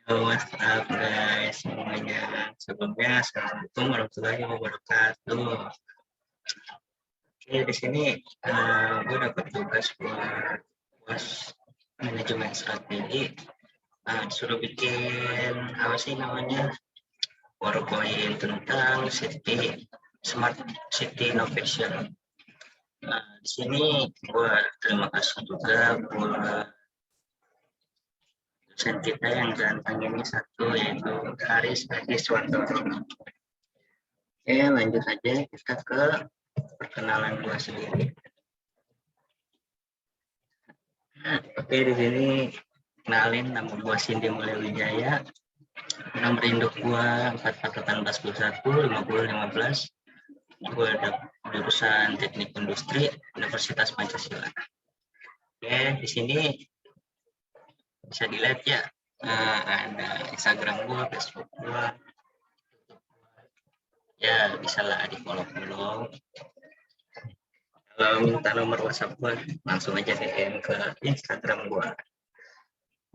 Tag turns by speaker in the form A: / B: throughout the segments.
A: Halo Mas, guys semuanya. Sebelumnya Assalamualaikum warahmatullahi wabarakatuh. Oke, di sini gue dapat tugas buat was manajemen strategi. Disuruh bikin apa sih namanya PowerPoint tentang smart city innovation. Di sini gue terima kasih juga buat dosen kita yang ganteng ini satu, yaitu Haris Adiswantoro. Oke, lanjut aja kita ke perkenalan gua sendiri. Oke, di sini kenalin, nama gua Cindy Mulya Wijaya. Nomor induk gua 4481 5015. Gua ada jurusan Teknik Industri Universitas Pancasila. Oke, di sini bisa dilihat ya, ada Instagram gua, Facebook gua. Ya, bisa lah di follow. Kalau minta nomor WhatsApp gue, langsung aja DM ke Instagram gue.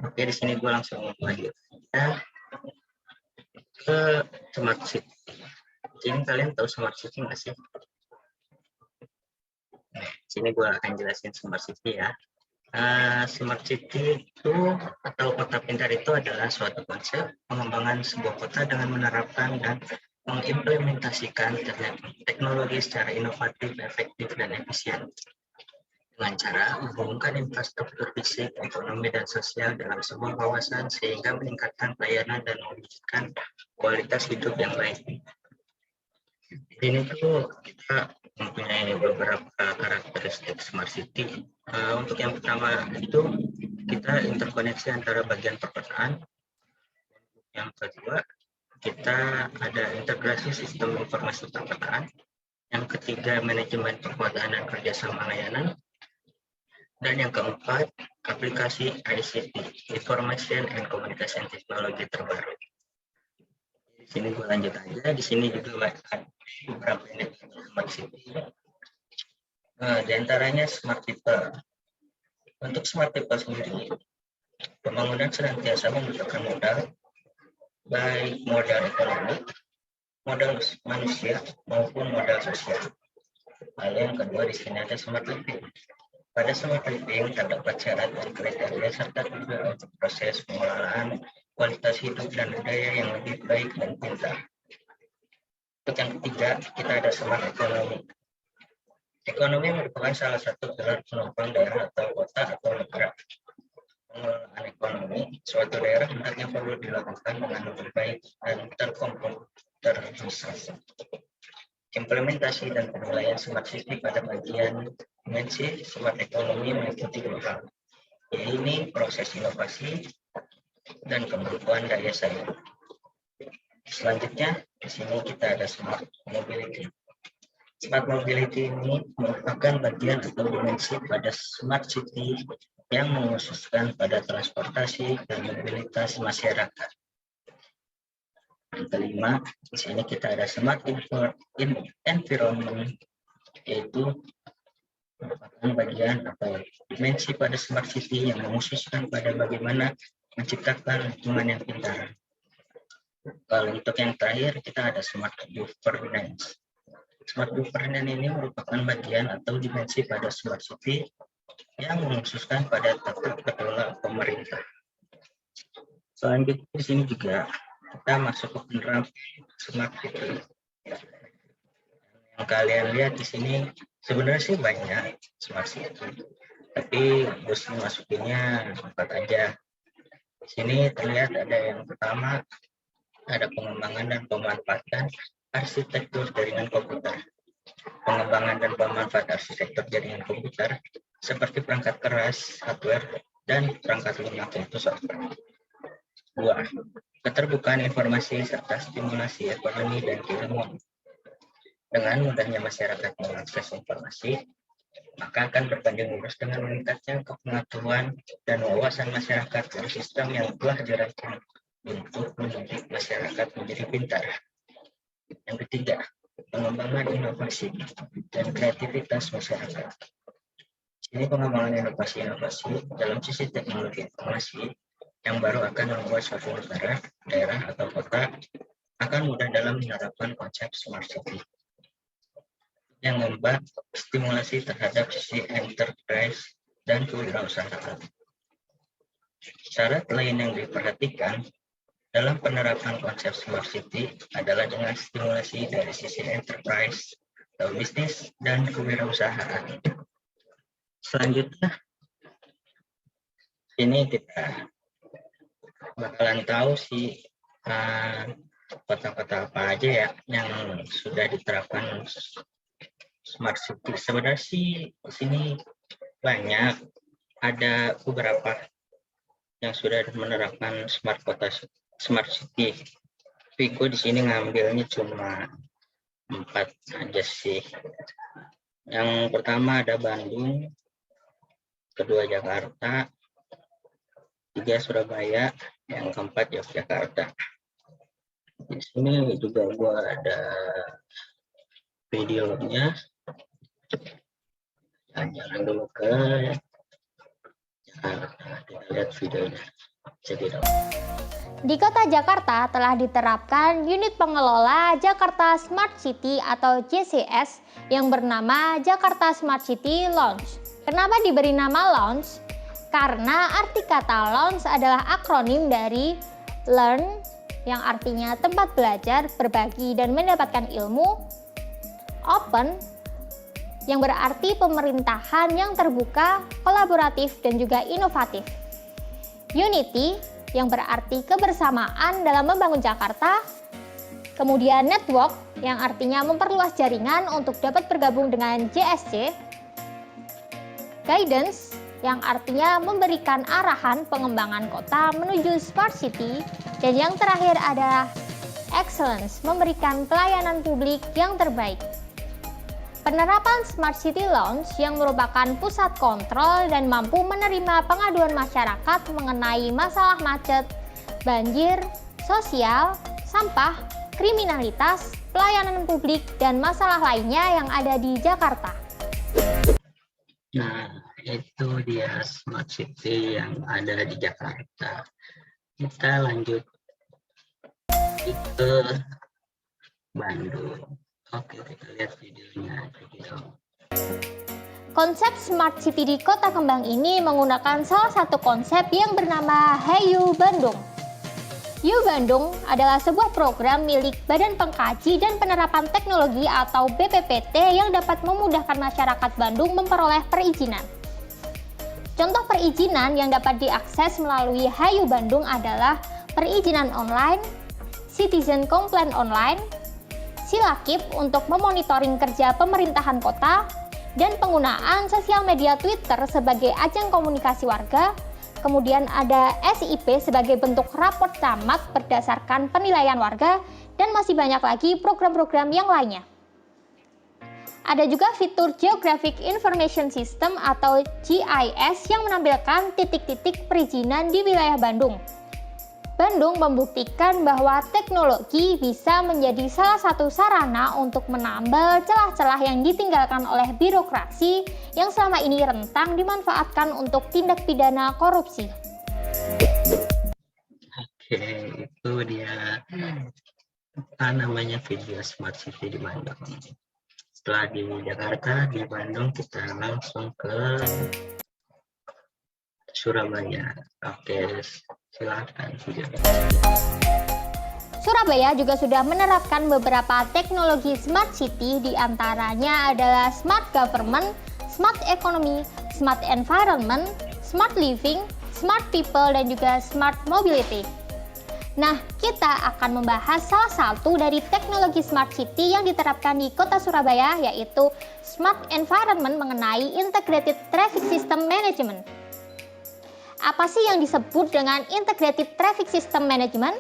A: Oke, di sini gue langsung lanjut ya, ke Smart City. Jadi kalian tahu Smart City nggak sih? Nah, sini gue akan jelasin Smart City ya. Smart City itu atau kota pintar itu adalah suatu konsep pengembangan sebuah kota dengan menerapkan dan mengimplementasikan teknologi secara inovatif, efektif, dan efisien. Dengan cara menghubungkan infrastruktur fisik, ekonomi, dan sosial dalam sebuah kawasan sehingga meningkatkan pelayanan dan mewujudkan kualitas hidup yang baik. Di sini tuh kita mempunyai beberapa karakteristik Smart City. Untuk yang pertama itu kita interkoneksi antara bagian perkotaan. Yang kedua, kita ada integrasi sistem informasi perkotaan. Yang ketiga, manajemen perkotaan dan kerjasama layanan. Dan yang keempat, aplikasi ICT, Information and Communication Technology terbaru. Di sini gue lanjut aja. Di sini juga ada beberapa Smart City. Di antaranya Smart People. Untuk Smart People sendiri, pembangunan senantiasa membutuhkan modal, baik modal ekonomi, modal manusia, maupun modal sosial. Lalu yang kedua di sini ada Smart Living. Pada Smart Living terdapat syarat dan kriteria serta tujuan untuk proses pengelolaan kualitas hidup dan budaya yang lebih baik dan pintar. Untuk yang ketiga, kita ada Smart Economy. Ekonomi merupakan salah satu pilar penopang daerah atau kota atau negara. Pengelolaan ekonomi suatu daerah hendaknya perlu dilakukan dengan lebih baik dan terkomputerisasi. Implementasi dan penilaian Smart City pada bagian dimensi Smart Economy meliputi dua hal, yaitu proses inovasi dan kemampuan daya saing. Selanjutnya, di sini kita ada Smart Mobility. Smart Mobility ini merupakan bagian atau dimensi pada Smart City yang mengkhususkan pada transportasi dan mobilitas masyarakat. Yang kelima, di sini kita ada Smart Environment, yaitu merupakan bagian atau dimensi pada Smart City yang mengkhususkan pada bagaimana menciptakan lingkungan yang pintar. Kalau untuk yang terakhir, kita ada Smart Governance. Smart Governance ini merupakan bagian atau dimensi pada Smart City yang mengkhususkan pada tata kelola pemerintah. Selanjutnya di sini juga kita masuk ke penerapan Smart City. Yang kalian lihat di sini sebenarnya sih banyak Smart City, tapi bos masukinnya 4 aja. Di sini terlihat ada yang pertama, ada pengembangan dan pemanfaatan arsitektur jaringan komputer. Pengembangan dan pemanfaatan arsitektur jaringan komputer seperti perangkat keras, hardware, dan perangkat lunak yaitu software. 2. Keterbukaan informasi serta stimulasi ekonomi dan keilmuan. Dengan mudahnya masyarakat mengakses informasi, maka akan berpanjang lurus dengan meningkatnya kepengetahuan dan wawasan masyarakat dari sistem yang telah dirancang untuk mendidik masyarakat menjadi pintar. Yang ketiga, pengembangan inovasi dan kreativitas masyarakat. Ini pengembangan inovasi dalam sisi teknologi informasi yang baru akan membuat suatu negara, daerah, atau kota akan mudah dalam menerapkan konsep smart city yang membuat stimulasi terhadap sisi enterprise dan kewirausahaan. Syarat lain yang diperhatikan dalam penerapan konsep smart city adalah dengan stimulasi dari sisi enterprise atau bisnis dan kewirausahaan. Selanjutnya, ini kita bakalan tahu sih kota-kota apa aja ya yang sudah diterapkan smart city. Sebenarnya sih di sini banyak, ada beberapa yang sudah menerapkan smart city. Tapi gue di sini ngambilnya cuma 4 aja sih. Yang pertama ada Bandung, kedua Jakarta, 3 Surabaya, yang keempat Yogyakarta. Di sini juga gue ada videonya. Jalan dulu ke Jakarta, kita lihat videonya.
B: Di Kota Jakarta telah diterapkan unit pengelola Jakarta Smart City atau JCS yang bernama Jakarta Smart City Lounge. Kenapa diberi nama Lounge? Karena arti kata Lounge adalah akronim dari Learn, yang artinya tempat belajar, berbagi, dan mendapatkan ilmu. Open, yang berarti pemerintahan yang terbuka, kolaboratif, dan juga inovatif. Unity, yang berarti kebersamaan dalam membangun Jakarta. Kemudian network, yang artinya memperluas jaringan untuk dapat bergabung dengan JSC. Guidance, yang artinya memberikan arahan pengembangan kota menuju smart city. Dan yang terakhir adalah excellence, memberikan pelayanan publik yang terbaik. Penerapan Smart City Lounge yang merupakan pusat kontrol dan mampu menerima pengaduan masyarakat mengenai masalah macet, banjir, sosial, sampah, kriminalitas, pelayanan publik, dan masalah lainnya yang ada di Jakarta.
A: Nah, itu dia Smart City yang ada di Jakarta. Kita lanjut ke Bandung. Oke, kita lihat videonya.
B: Konsep Smart City di Kota Kembang ini menggunakan salah satu konsep yang bernama Hayu Bandung. You Bandung adalah sebuah program milik Badan Pengkaji dan Penerapan Teknologi atau BPPT yang dapat memudahkan masyarakat Bandung memperoleh perizinan. Contoh perizinan yang dapat diakses melalui Hayu Bandung adalah perizinan online, citizen complaint online, Silakip untuk memonitoring kerja pemerintahan kota, dan penggunaan sosial media Twitter sebagai ajang komunikasi warga. Kemudian ada SIP sebagai bentuk raport camat berdasarkan penilaian warga, dan masih banyak lagi program-program yang lainnya. Ada juga fitur Geographic Information System atau GIS yang menampilkan titik-titik perizinan di wilayah Bandung. Bandung membuktikan bahwa teknologi bisa menjadi salah satu sarana untuk menambal celah-celah yang ditinggalkan oleh birokrasi yang selama ini rentang dimanfaatkan untuk tindak pidana korupsi.
A: Oke, itu dia namanya video Smart City di Bandung. Setelah di Jakarta, di Bandung kita langsung ke Surabaya. Oke, silakan video.
B: Surabaya juga sudah menerapkan beberapa teknologi smart city, diantaranya adalah smart government, smart economy, smart environment, smart living, smart people, dan juga smart mobility. Nah, kita akan membahas salah satu dari teknologi smart city yang diterapkan di kota Surabaya, yaitu smart environment mengenai integrated traffic system management. Apa sih yang disebut dengan integrated traffic system management?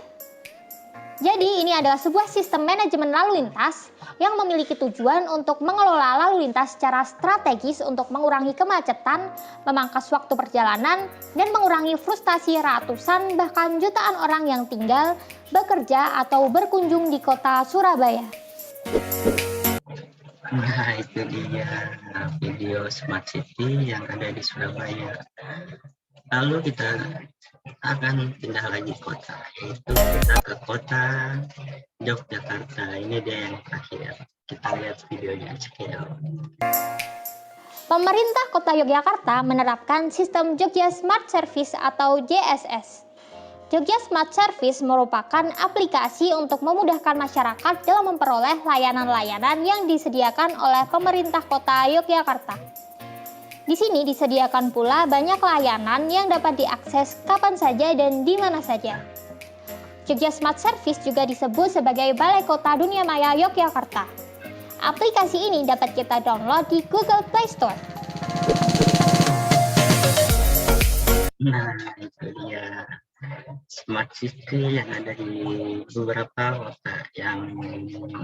B: Jadi ini adalah sebuah sistem manajemen lalu lintas yang memiliki tujuan untuk mengelola lalu lintas secara strategis untuk mengurangi kemacetan, memangkas waktu perjalanan, dan mengurangi frustasi ratusan bahkan jutaan orang yang tinggal, bekerja, atau berkunjung di kota Surabaya.
A: Nah, itu dia video Smart City yang ada di Surabaya. Lalu kita akan pindah lagi kota, yaitu kita ke kota Yogyakarta. Ini dia yang terakhir. Kita lihat videonya sekian.
B: Pemerintah Kota Yogyakarta menerapkan sistem Jogja Smart Service atau JSS. Jogja Smart Service merupakan aplikasi untuk memudahkan masyarakat dalam memperoleh layanan-layanan yang disediakan oleh pemerintah Kota Yogyakarta. Di sini disediakan pula banyak layanan yang dapat diakses kapan saja dan di mana saja. Jogja Smart Service juga disebut sebagai Balai Kota Dunia Maya Yogyakarta. Aplikasi ini dapat kita download di Google Play Store.
A: Nah, itu dia Smart City yang ada di beberapa kota yang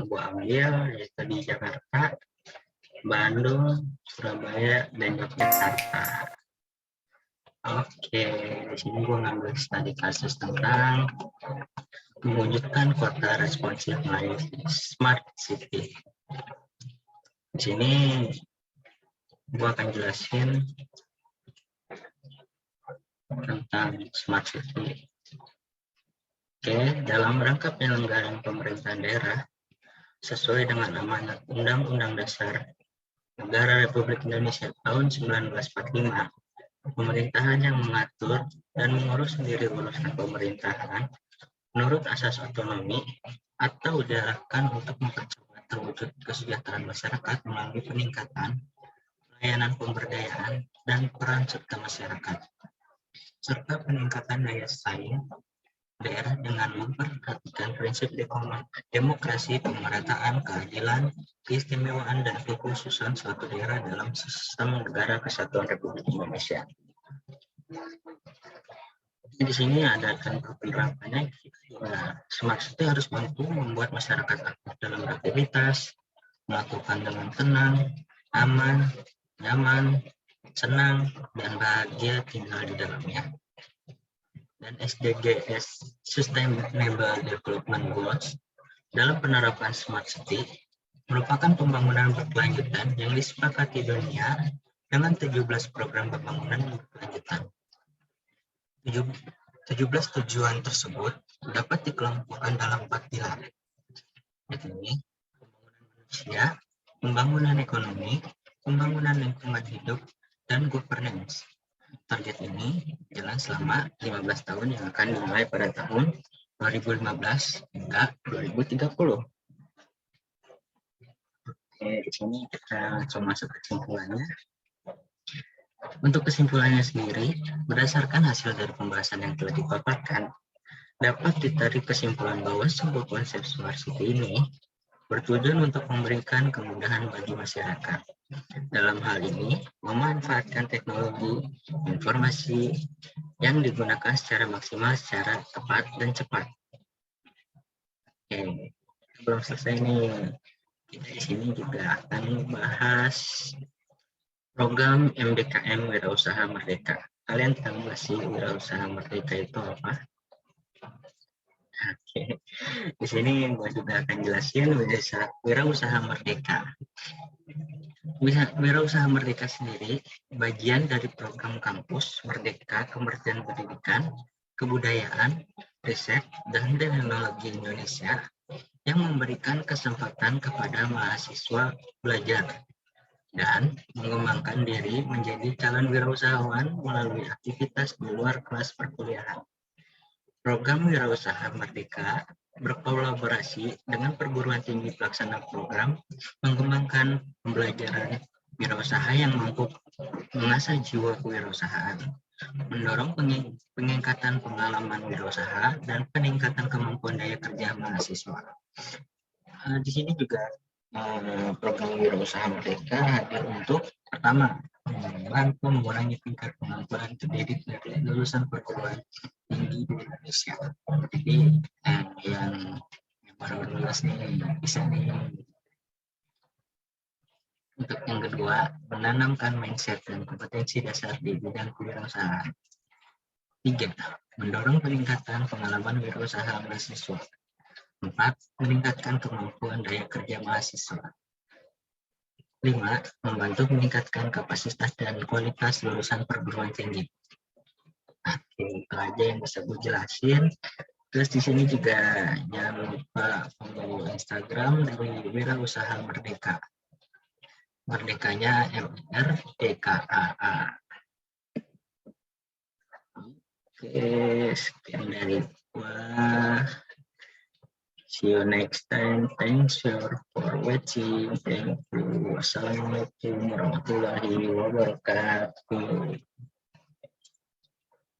A: gua ambil, yaitu di Jakarta, Bandung, Surabaya, dan Yogyakarta. Oke, di sini gua ngambil studi kasus tentang mewujudkan kota responsif melalui Smart City. Di sini gua akan jelasin tentang Smart City. Oke, dalam rangka penyelenggaraan pemerintahan daerah sesuai dengan amanat Undang-Undang Dasar Negara Republik Indonesia tahun 1945, pemerintahan yang mengatur dan mengurus sendiri urusan pemerintahan menurut asas otonomi atau diarahkan untuk mempercepat terwujud kesejahteraan masyarakat melalui peningkatan pelayanan pemberdayaan dan peran serta masyarakat, serta peningkatan daya saing daerah dengan memperhatikan prinsip demokrasi, pemerataan, keadilan, keistimewaan, dan kekhususan suatu daerah dalam sistem negara kesatuan Republik Indonesia. Di sini ada contoh penerapannya. Smart City harus mampu membuat masyarakat aktif dalam aktivitas, melakukan dengan tenang, aman, nyaman, senang, dan bahagia tinggal di dalamnya. Dan SDGs Sustainable Development Goals dalam penerapan Smart City merupakan pembangunan berkelanjutan yang disepakati dunia dengan 17 program pembangunan berkelanjutan. 17 tujuan tersebut dapat dikelompokkan dalam 4 pilar, yakni pembangunan manusia, pembangunan ekonomi, pembangunan lingkungan hidup, dan governance. Target ini jalan selama 15 tahun yang akan dimulai pada tahun 2015 hingga 2030. Oke, di sini kita coba masuk kesimpulannya. Untuk kesimpulannya sendiri, berdasarkan hasil dari pembahasan yang telah dipaparkan, dapat ditarik kesimpulan bahwa sebuah konsep Smart City ini bertujuan untuk memberikan kemudahan bagi masyarakat. Dalam hal ini, memanfaatkan teknologi informasi yang digunakan secara maksimal, secara tepat dan cepat. Oke, belum selesai nih. Kita di sini juga akan membahas program MDKM Wirausaha Merdeka. Kalian tahu nggak sih Wirausaha Merdeka itu apa? Oke, di sini gue juga akan jelasin Wirausaha Merdeka. Wirausaha Merdeka sendiri bagian dari program kampus Merdeka Kementerian Pendidikan, Kebudayaan, Riset, dan Teknologi Indonesia yang memberikan kesempatan kepada mahasiswa belajar dan mengembangkan diri menjadi calon wirausahawan melalui aktivitas di luar kelas perkuliahan. Program Wirausaha Merdeka berkolaborasi dengan perguruan tinggi pelaksana program mengembangkan pembelajaran wirausaha yang mampu mengasah jiwa kewirausahaan, mendorong peningkatan pengalaman wirausaha dan peningkatan kemampuan daya kerja mahasiswa. Di sini juga program Wirausaha Merdeka hadir untuk pertama membantu mengurangi tingkat pengangguran terdidik dari lulusan perguruan tinggi di Indonesia. Jadi yang baru lulus nih bisa nih. Untuk yang kedua, menanamkan mindset dan kompetensi dasar di bidang kewirausahaan. 3. Mendorong peningkatan pengalaman wirausaha mahasiswa. 4. Meningkatkan kemampuan daya kerja mahasiswa. 5. Membantu meningkatkan kapasitas dan kualitas lulusan perguruan tinggi. Oke, itu aja yang bisa gue jelasin. Terus di sini juga jangan lupa follow Instagram dari Wirausaha Merdeka. Merdekanya MRDKAA. Oke, sekian dari gua. See you next time. Thanks for watching. Thank you. Wassalamualaikum warahmatullahi wabarakatuh.